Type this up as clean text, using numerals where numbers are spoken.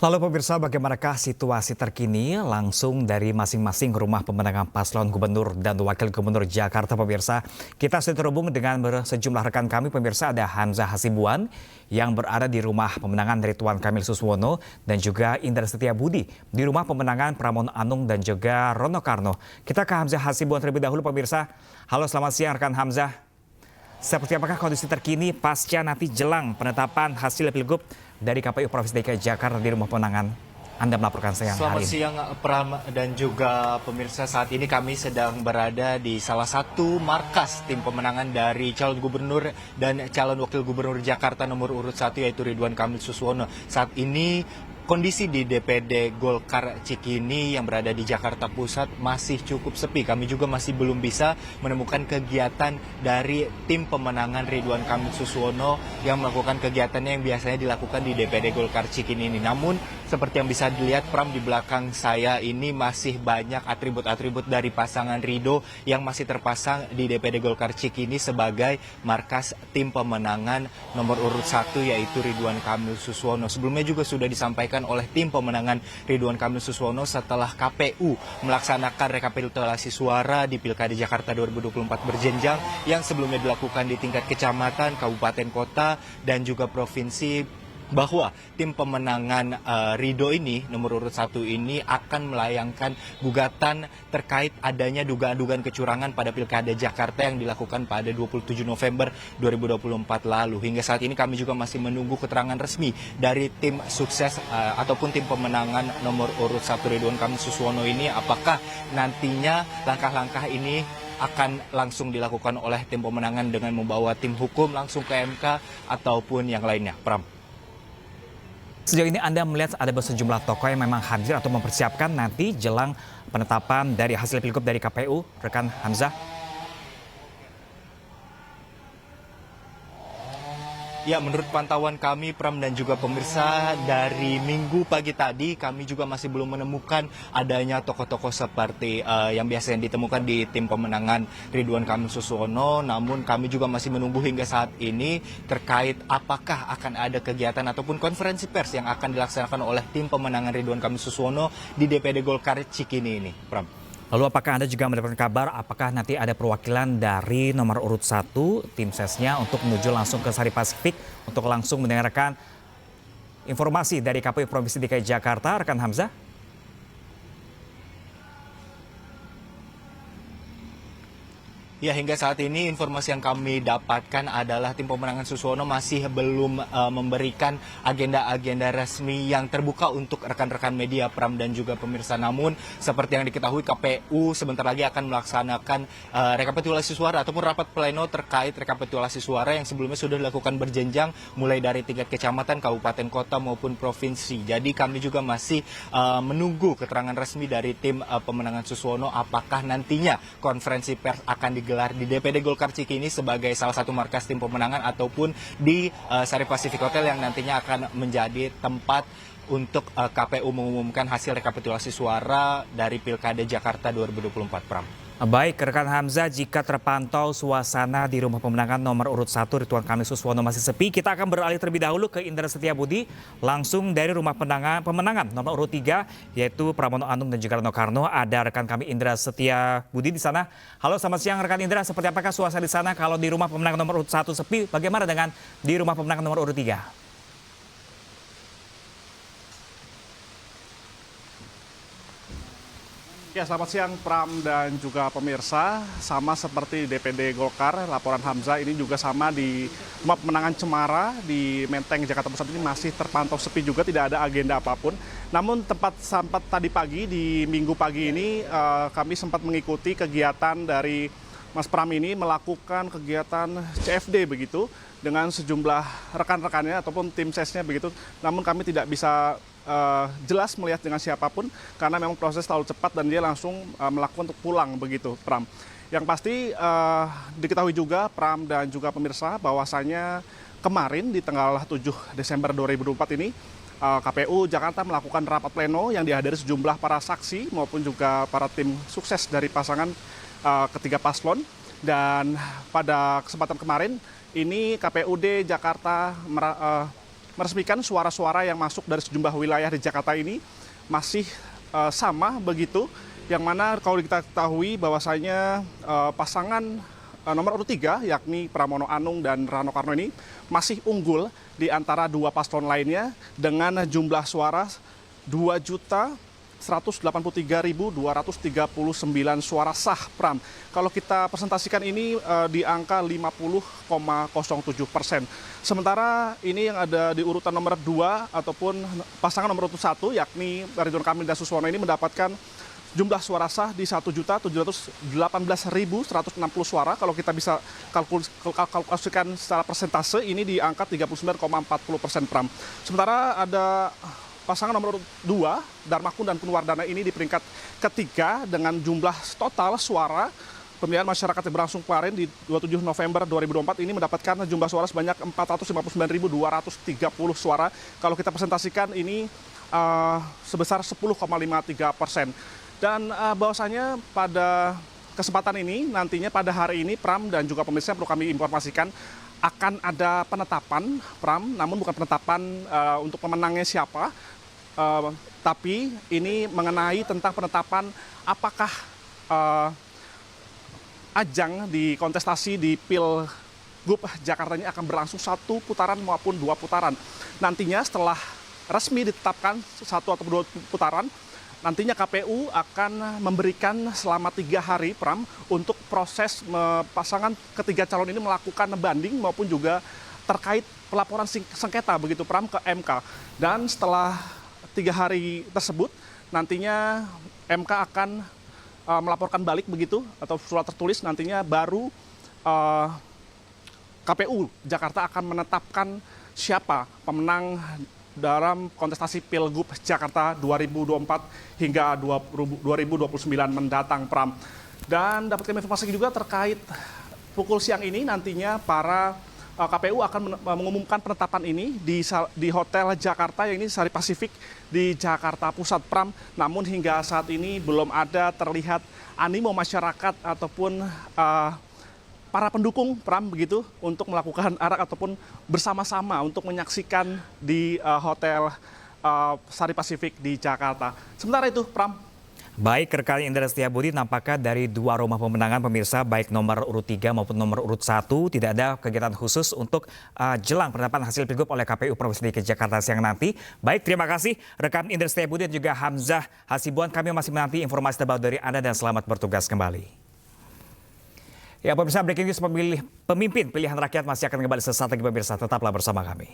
Lalu pemirsa, bagaimanakah situasi terkini langsung dari masing-masing rumah pemenangan paslon gubernur dan wakil gubernur Jakarta pemirsa? Kita sudah terhubung dengan sejumlah rekan kami pemirsa, ada Hamzah Hasibuan yang berada di rumah pemenangan Ridwan Kamil Suswono dan juga Indra Setia Budi di rumah pemenangan Pramono Anung dan juga Rano Karno. Kita ke Hamzah Hasibuan terlebih dahulu pemirsa. Halo, selamat siang rekan Hamzah. Seperti apakah kondisi terkini pasca nanti jelang penetapan hasil pilgub dari KPU Provinsi DKI Jakarta di rumah pemenangan? Anda melaporkan saya hari ini. Selamat siang Pram dan juga pemirsa, saat ini kami sedang berada di salah satu markas tim pemenangan dari calon gubernur dan calon wakil gubernur Jakarta nomor urut 1 yaitu Ridwan Kamil Suswono. Saat ini kondisi di DPD Golkar Cikini yang berada di Jakarta Pusat masih cukup sepi. Kami juga masih belum bisa menemukan kegiatan dari tim pemenangan Ridwan Kamil Suswono yang melakukan kegiatannya yang biasanya dilakukan di DPD Golkar Cikini ini. Namun seperti yang bisa dilihat Pram, di belakang saya ini masih banyak atribut-atribut dari pasangan Rido yang masih terpasang di DPD Golkar Cikini sebagai markas tim pemenangan nomor urut 1 yaitu Ridwan Kamil Suswono. Sebelumnya juga sudah disampaikan oleh tim pemenangan Ridwan Kamil Suswono setelah KPU melaksanakan rekapitulasi suara di Pilkada Jakarta 2024 berjenjang yang sebelumnya dilakukan di tingkat kecamatan, kabupaten, kota, dan juga provinsi, bahwa tim pemenangan Rido ini, nomor urut 1 ini akan melayangkan gugatan terkait adanya dugaan-dugaan kecurangan pada Pilkada Jakarta yang dilakukan pada 27 November 2024 lalu. Hingga saat ini kami juga masih menunggu keterangan resmi dari tim sukses ataupun tim pemenangan nomor urut 1 Ridwan Kamil Suswono ini, apakah nantinya langkah-langkah ini akan langsung dilakukan oleh tim pemenangan dengan membawa tim hukum langsung ke MK ataupun yang lainnya. Pram. Sejauh ini Anda melihat ada sejumlah tokoh yang memang hadir atau mempersiapkan nanti jelang penetapan dari hasil pilgub dari KPU, rekan Hamzah? Ya, menurut pantauan kami, Pram dan juga pemirsa, dari minggu pagi tadi kami juga masih belum menemukan adanya tokoh-tokoh seperti yang biasanya ditemukan di tim pemenangan Ridwan Kamil Suswono. Namun kami juga masih menunggu hingga saat ini terkait apakah akan ada kegiatan ataupun konferensi pers yang akan dilaksanakan oleh tim pemenangan Ridwan Kamil Suswono di DPD Golkar Cikini ini, Pram. Lalu apakah Anda juga mendapatkan kabar apakah nanti ada perwakilan dari nomor urut 1 tim sesnya untuk menuju langsung ke Sari Pasifik untuk langsung mendengarkan informasi dari KPU Provinsi DKI Jakarta, rekan Hamzah? Ya, hingga saat ini informasi yang kami dapatkan adalah tim pemenangan Suswono masih belum memberikan agenda-agenda resmi yang terbuka untuk rekan-rekan media, Pram dan juga pemirsa. Namun seperti yang diketahui, KPU sebentar lagi akan melaksanakan rekapitulasi suara ataupun rapat pleno terkait rekapitulasi suara yang sebelumnya sudah dilakukan berjenjang mulai dari tingkat kecamatan, kabupaten, kota maupun provinsi. Jadi kami juga masih menunggu keterangan resmi dari tim pemenangan Suswono apakah nantinya konferensi pers akan digelar di DPD Golkar Cikini sebagai salah satu markas tim pemenangan ataupun di Sari Pacific Hotel yang nantinya akan menjadi tempat untuk KPU mengumumkan hasil rekapitulasi suara dari Pilkada Jakarta 2024, Pram. Baik, rekan Hamzah, jika terpantau suasana di rumah pemenangan nomor urut 1 Ridwan Kamil Suswono masih sepi, kita akan beralih terlebih dahulu ke Indra Setia Budi langsung dari rumah pemenangan nomor urut 3 yaitu Pramono Anung dan juga Rano Karno. Ada rekan kami Indra Setia Budi di sana. Halo, selamat siang rekan Indra. Seperti apakah suasana di sana kalau di rumah pemenangan nomor urut 1 sepi, bagaimana dengan di rumah pemenangan nomor urut 3? Ya, selamat siang Pram dan juga pemirsa. Sama seperti DPD Golkar, laporan Hamzah ini juga sama di rumah pemenangan Cemara di Menteng, Jakarta Pusat ini masih terpantau sepi juga, tidak ada agenda apapun. Namun sempat tadi pagi, di minggu pagi ini kami sempat mengikuti kegiatan dari Mas Pram ini melakukan kegiatan CFD begitu dengan sejumlah rekan-rekannya ataupun tim sesnya begitu. Namun kami tidak bisa jelas melihat dengan siapapun karena memang proses terlalu cepat dan dia langsung melakukan untuk pulang begitu, Pram. Yang pasti diketahui juga Pram dan juga pemirsa bahwasanya kemarin di tanggal 7 Desember 2024 ini KPU Jakarta melakukan rapat pleno yang dihadiri sejumlah para saksi maupun juga para tim sukses dari pasangan ketiga paslon. Dan pada kesempatan kemarin ini KPUD Jakarta meresmikan suara-suara yang masuk dari sejumlah wilayah di Jakarta ini masih sama begitu, yang mana kalau kita ketahui bahwasanya pasangan nomor urut 3 yakni Pramono Anung dan Rano Karno ini masih unggul di antara dua paslon lainnya dengan jumlah suara 2.183.239 suara sah, Pram. Kalau kita presentasikan ini di angka 50,07%. Sementara ini yang ada di urutan nomor 2 ataupun pasangan nomor urut 1 yakni Ridwan Kamil dan Suswono ini mendapatkan jumlah suara sah di 1.718.160 suara. Kalau kita bisa kalkulasikan secara persentase ini di angka 39,40%, Pram. Sementara ada pasangan nomor 2, Darmakun dan Kunwardana ini di peringkat ketiga dengan jumlah total suara pemilihan masyarakat yang berlangsung kemarin di 27 November 2024 ini mendapatkan jumlah suara sebanyak 459.230 suara. Kalau kita presentasikan ini sebesar 10,53%. Dan bahwasanya pada kesempatan ini nantinya pada hari ini, Pram dan juga pemirsa perlu kami informasikan akan ada penetapan, Pram, namun bukan penetapan untuk pemenangnya siapa, tapi ini mengenai tentang penetapan apakah ajang di kontestasi di Pilgub Jakarta ini akan berlangsung 1 putaran maupun 2 putaran. Nantinya setelah resmi ditetapkan 1 atau 2 putaran, nantinya KPU akan memberikan selama 3 hari, Pram, untuk proses pasangan ketiga calon ini melakukan banding maupun juga terkait pelaporan sengketa begitu, Pram, ke MK. Dan setelah 3 hari tersebut, nantinya MK akan melaporkan balik begitu atau surat tertulis, nantinya baru KPU Jakarta akan menetapkan siapa pemenang dalam kontestasi Pilgub Jakarta 2024 hingga 2029 mendatang, Pram. Dan dapat kami informasi juga terkait pukul siang ini nantinya para KPU akan mengumumkan penetapan ini di Hotel Jakarta yang ini Sari Pasifik di Jakarta Pusat, Pram. Namun hingga saat ini belum ada terlihat animo masyarakat ataupun para pendukung, Pram, begitu untuk melakukan arak ataupun bersama-sama untuk menyaksikan di Hotel Sari Pasifik di Jakarta. Sementara itu, Pram. Baik, rekan Indra Setiabudi, nampaknya dari 2 rumah pemenangan pemirsa baik nomor urut 3 maupun nomor urut 1 tidak ada kegiatan khusus untuk jelang penetapan hasil Pilgub oleh KPU Provinsi DKI Jakarta siang nanti. Baik, terima kasih rekan Indra Setiabudi dan juga Hamzah Hasibuan. Kami masih menanti informasi terbaru dari Anda dan selamat bertugas kembali. Ya, pemirsa, breaking news pemimpin pilihan rakyat masih akan kembali sesaat lagi, pemirsa. Tetaplah bersama kami.